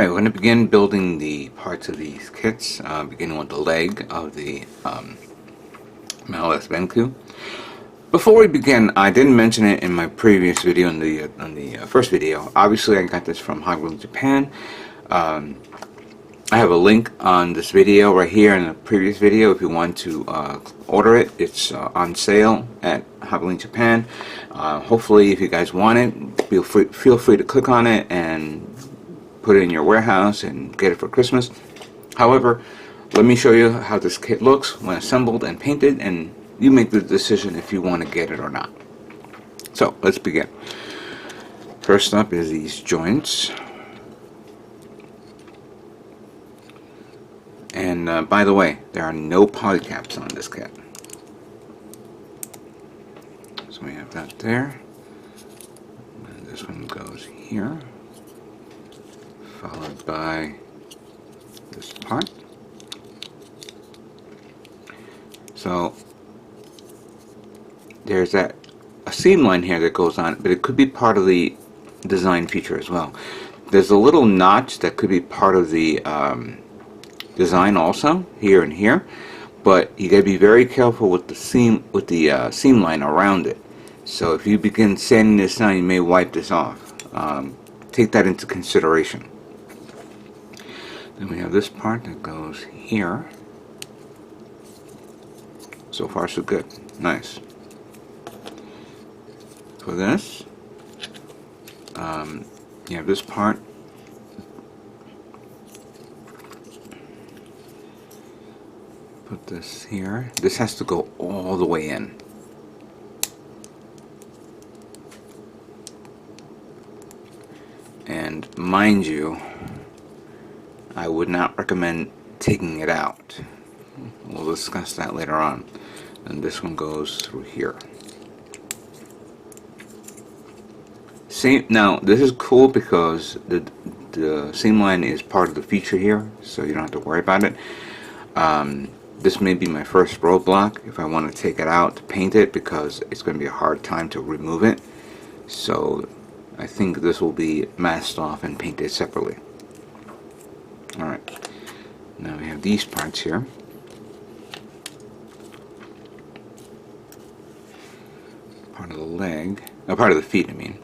Alright, we're going to begin building the parts of these kits, beginning with the leg of the Mailes Kenbu. Before we begin, I didn't mention it in my previous video, in the first video. Obviously, I got this from Hagwell, Japan. I have a link on this video right here in the previous video if you want to order it. It's on sale at Hagwell, Japan. Hopefully, if you guys want it, feel free to click on it and put it in your warehouse and get it for Christmas. However, let me show you how this kit looks when assembled and painted, and you make the decision if you want to get it or not. So let's begin. First up is these joints, and by the way, there are no polycaps on this kit. So we have that there, and this one goes here, followed by this part. So there's a seam line here that goes on, but it could be part of the design feature as well. There's a little notch that could be part of the design also, here and here, but you gotta be very careful with the seam line around it. So if you begin sanding this down, you may wipe this off. Take that into consideration. Then we have this part that goes here. So far so good. Nice. For this, you have this part. Put this here. This has to go all the way in. And mind you, I would not recommend taking it out. We'll discuss that later on. And this one goes through here. Now this is cool because the seam line is part of the feature here, so you don't have to worry about it. This may be my first roadblock if I want to take it out to paint it, because it's going to be a hard time to remove it. So I think this will be masked off and painted separately. Alright, now we have these parts here. Part of the leg, part of the feet, I mean.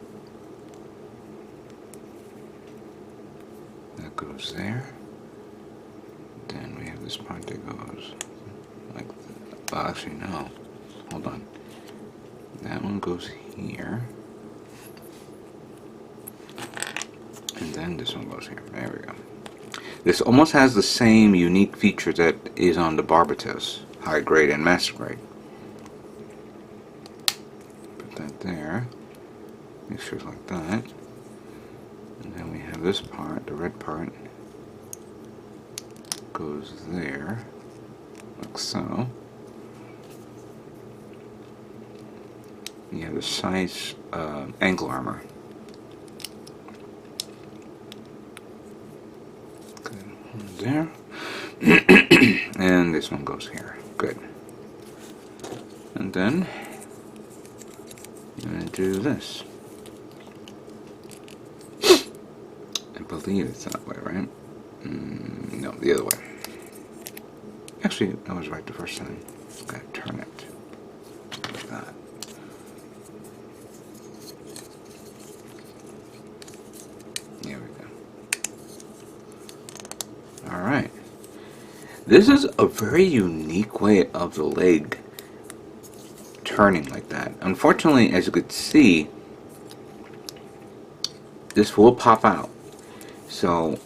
That goes there. Then we have this part that goes like that. Well, actually, no. Hold on. That one goes here. And then this one goes here. There we go. This almost has the same unique feature that is on the Barbatos, high grade and master grade. Put that there. Make sure it's like that. And then we have this part, the red part, goes there, like so. You have the size ankle armor. There. And this one goes here. Good. And then I'm going to do this. I believe it's that way, right? No, the other way. Actually, I was right the first time. Gotta turn it like that. There we go. Alright. This is a very unique way of the leg turning like that. Unfortunately, as you could see, this will pop out. So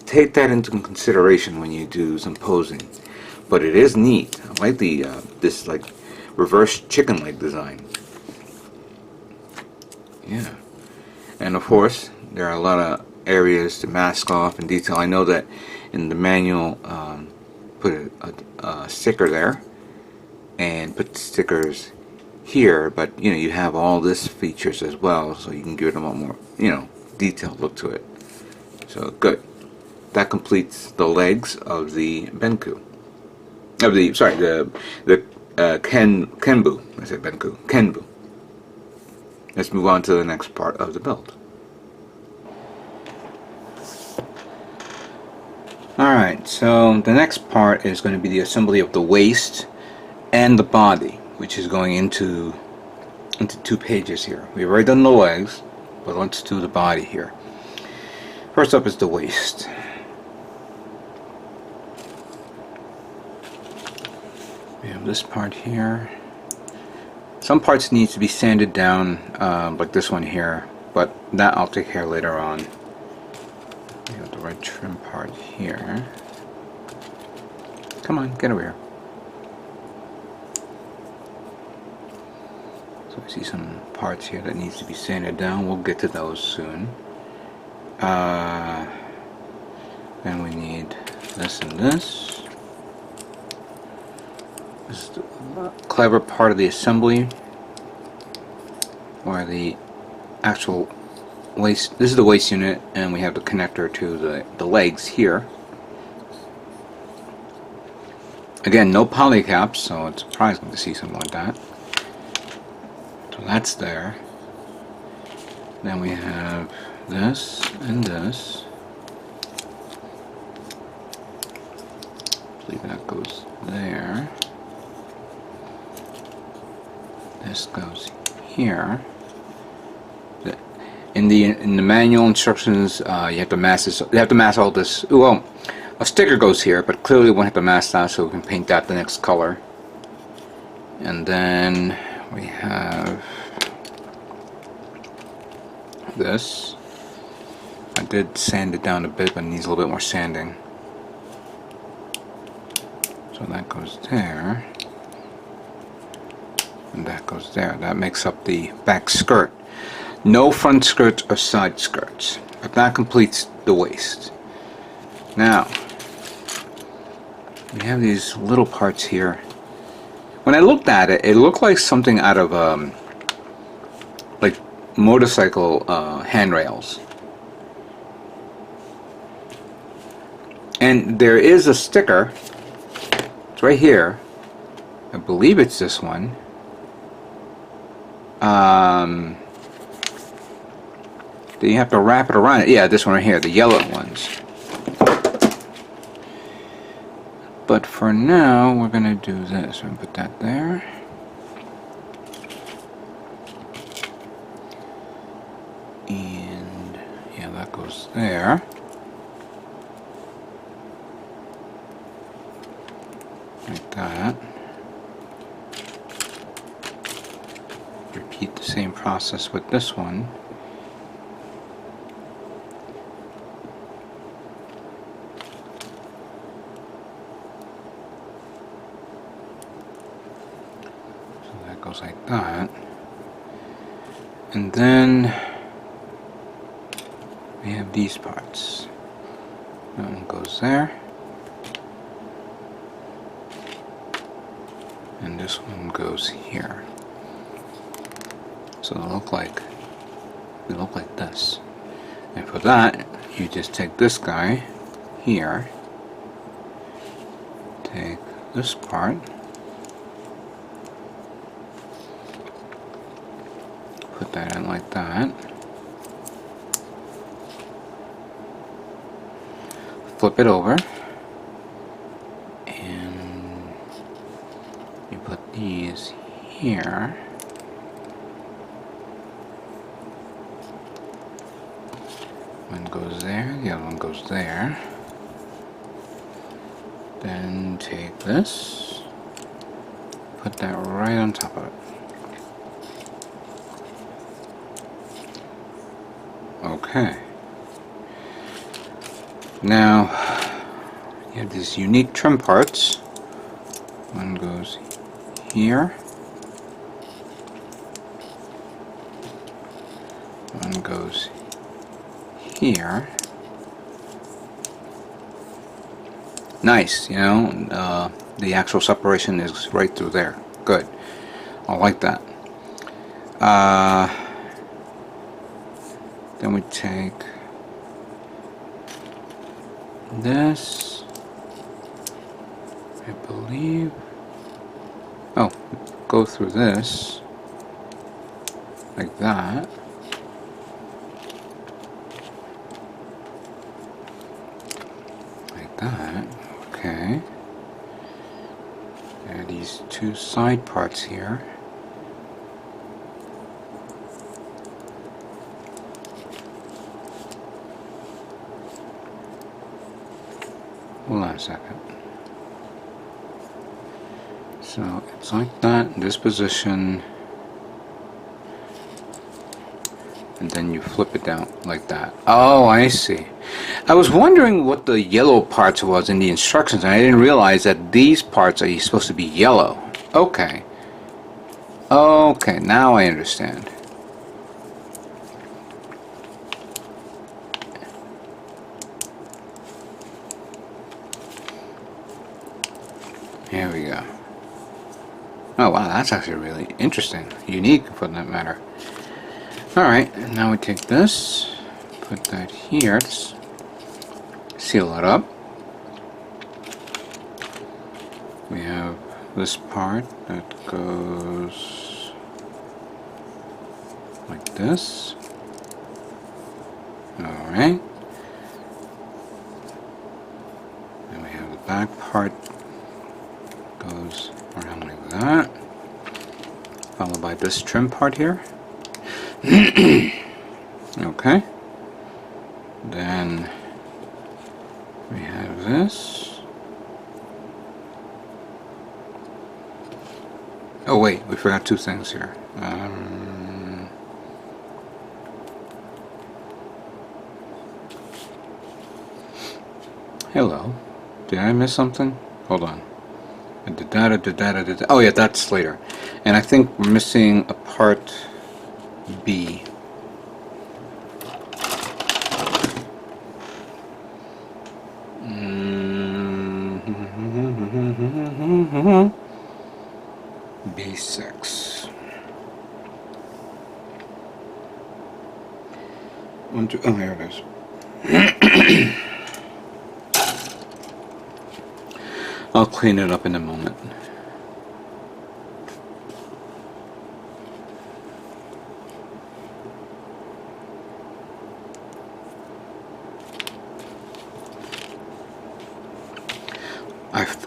take that into consideration when you do some posing. But it is neat. I like the this like reverse chicken leg design. Yeah. And of course, there are a lot of areas to mask off and detail. I know that in the manual, put a sticker there and put stickers here, but you know, you have all this features as well, so you can give them a more, you know, detailed look to it. So good. That completes the legs of the Kenbu. Kenbu. I said Kenbu. Kenbu. Let's move on to the next part of the build. Alright, so the next part is going to be the assembly of the waist and the body, which is going into 2 pages here. We've already done the legs, but let's do the body here. First up is the waist. We have this part here. Some parts need to be sanded down, like this one here, but that I'll take care of later on. We have the red trim part here. Come on, get over here. So I see some parts here that needs to be sanded down. We'll get to those soon. Then we need this and this. This is the clever part of the assembly, where the actual waist, this is the waist unit, and we have the connector to the legs here. Again, no poly caps, so it's surprising to see something like that. So that's there. Then we have this and this. I believe that goes there. This goes here. In the manual instructions, you have to mask this. You have to mask all this. Well, a sticker goes here, but clearly we won't have to mask that, so we can paint that the next color. And then we have this. I did sand it down a bit, but it needs a little bit more sanding. So that goes there. And that goes there. That makes up the back skirt. No front skirts or side skirts. But that completes the waist. Now, we have these little parts here. When I looked at it, it looked like something out of like motorcycle handrails. And there is a sticker. It's right here. I believe it's this one. Then you have to wrap it around it. Yeah, this one right here, the yellow ones. But for now, we're going to do this. We're going to put that there. And yeah, that goes there. Like that. Repeat the same process with this one. So that goes like that. And then we have these parts. That one goes there. And this one goes here. So they look like this. And for that, you just take this guy here, take this part, put that in like that, flip it over, and you put these here. One goes there, the other one goes there. Then take this, put that right on top of it. Okay. Now, you have these unique trim parts. One goes here. One goes here. Nice, you know, the actual separation is right through there. Good. I like that. Then we take this, I believe. Oh, go through this like that. that. Okay. There are these two side parts here. Hold on a second. So it's like that in this position, and then you flip it down like that. Oh, I see. I was wondering what the yellow parts was in the instructions, and I didn't realize that these parts are supposed to be yellow. Okay. Okay, now I understand. Here we go. Oh wow, that's actually really interesting. Unique, for that matter. Alright, now we take this, put that here, seal it up. We have this part that goes like this. Alright. Then we have the back part goes around like that, followed by this trim part here. Okay, then we have this. Oh wait, we forgot two things here. Hello, did I miss something? Hold on. Oh yeah, that's later. And I think we're missing a part B. B6. One, two, oh, here it is. I'll clean it up in a moment.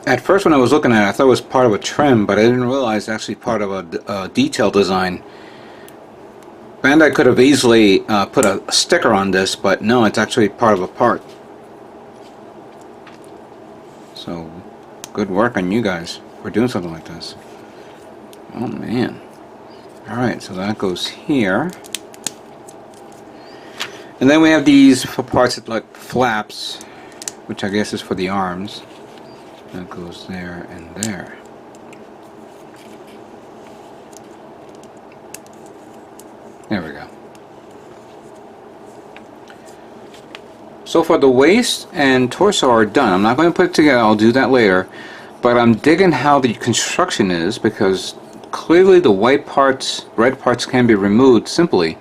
At first when I was looking at it, I thought it was part of a trim, but I didn't realize it's actually part of a detail design. Bandai could have easily put a sticker on this, but no, it's actually part of a part. So, good work on you guys for doing something like this. Oh man. Alright, so that goes here. And then we have these parts that like flaps, which I guess is for the arms. That goes there and there. There we go. So far the waist and torso are done. I'm not going to put it together, I'll do that later. But I'm digging how the construction is, because clearly the white parts, red parts can be removed simply,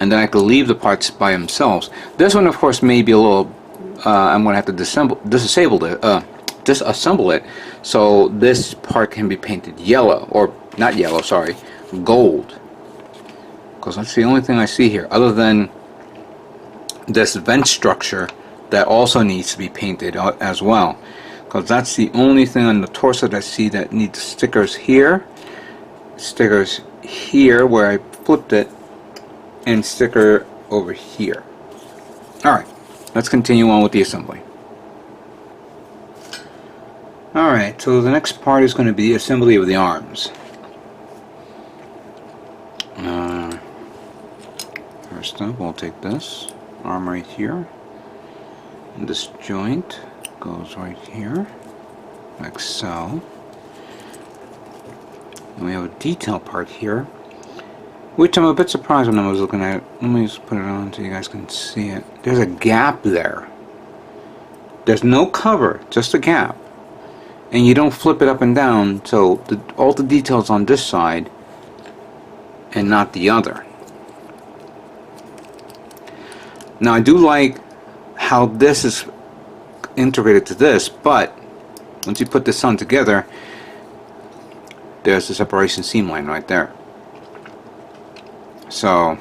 and then I could leave the parts by themselves. This one of course may be a little, I'm going to have to disassemble it, so this part can be painted yellow, or not yellow, sorry, gold. Because that's the only thing I see here, other than this vent structure that also needs to be painted as well. Because that's the only thing on the torso that I see that needs stickers here where I flipped it, and sticker over here. Alright, let's continue on with the assembly. Alright, so the next part is going to be the assembly of the arms. First up, we'll take this arm right here, and this joint goes right here, like so. And we have a detail part here, which I'm a bit surprised when I was looking at it. Let me just put it on so you guys can see it. There's a gap there. There's no cover, just a gap. And you don't flip it up and down, so all the details on this side and not the other. Now I do like how this is integrated to this, but once you put this on together, there's the separation seam line right there. So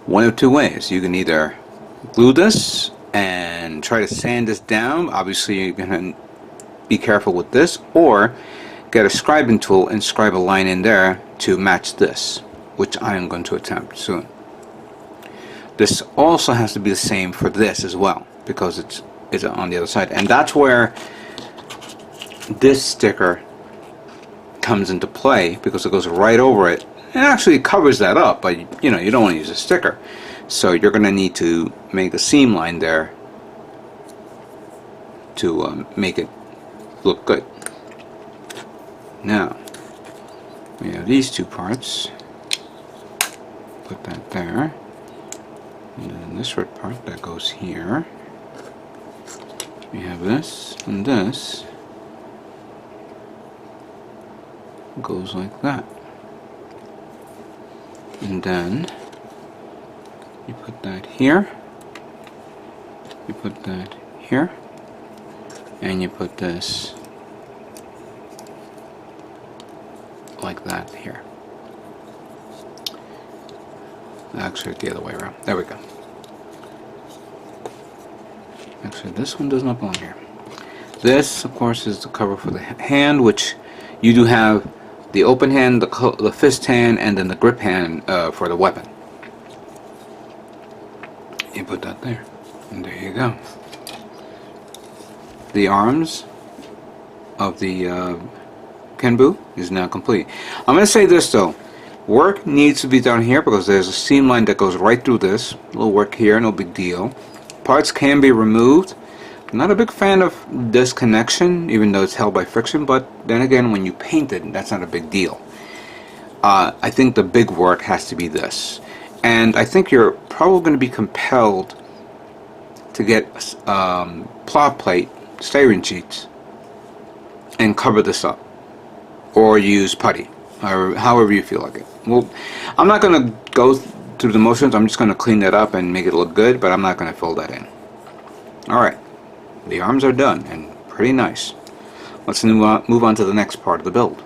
one of two ways: you can either glue this and try to sand this down. Obviously you're going to be careful with this, or get a scribing tool and scribe a line in there to match this, which I am going to attempt soon. This also has to be the same for this as well, because it's on the other side, and that's where this sticker comes into play, because it goes right over it. It actually covers that up, but you know, you don't want to use a sticker, so you're going to need to make a seam line there to make it look good. Now we have these two parts. Put that there, and then this red part that goes here. We have this, and this goes like that. And then you put that here, you put that here, and you put this like that here. Actually, the other way around. There we go. Actually, this one does not belong here. This, of course, is the cover for the hand, which you do have the open hand, the fist hand, and then the grip hand for the weapon. You put that there, and there you go. The arms of the Kenbu is now complete. I'm going to say this though, work needs to be done here because there's a seam line that goes right through this. A little work here, no big deal. Parts can be removed. I'm not a big fan of this connection, even though it's held by friction, but then again, when you paint it, that's not a big deal. I think the big work has to be this. And I think you're probably going to be compelled to get plot plate, styrene sheets, and cover this up. Or use putty, or however you feel like it. Well, I'm not going to go through the motions. I'm just going to clean that up and make it look good, but I'm not going to fill that in. Alright, the arms are done and pretty nice. Let's move on to the next part of the build.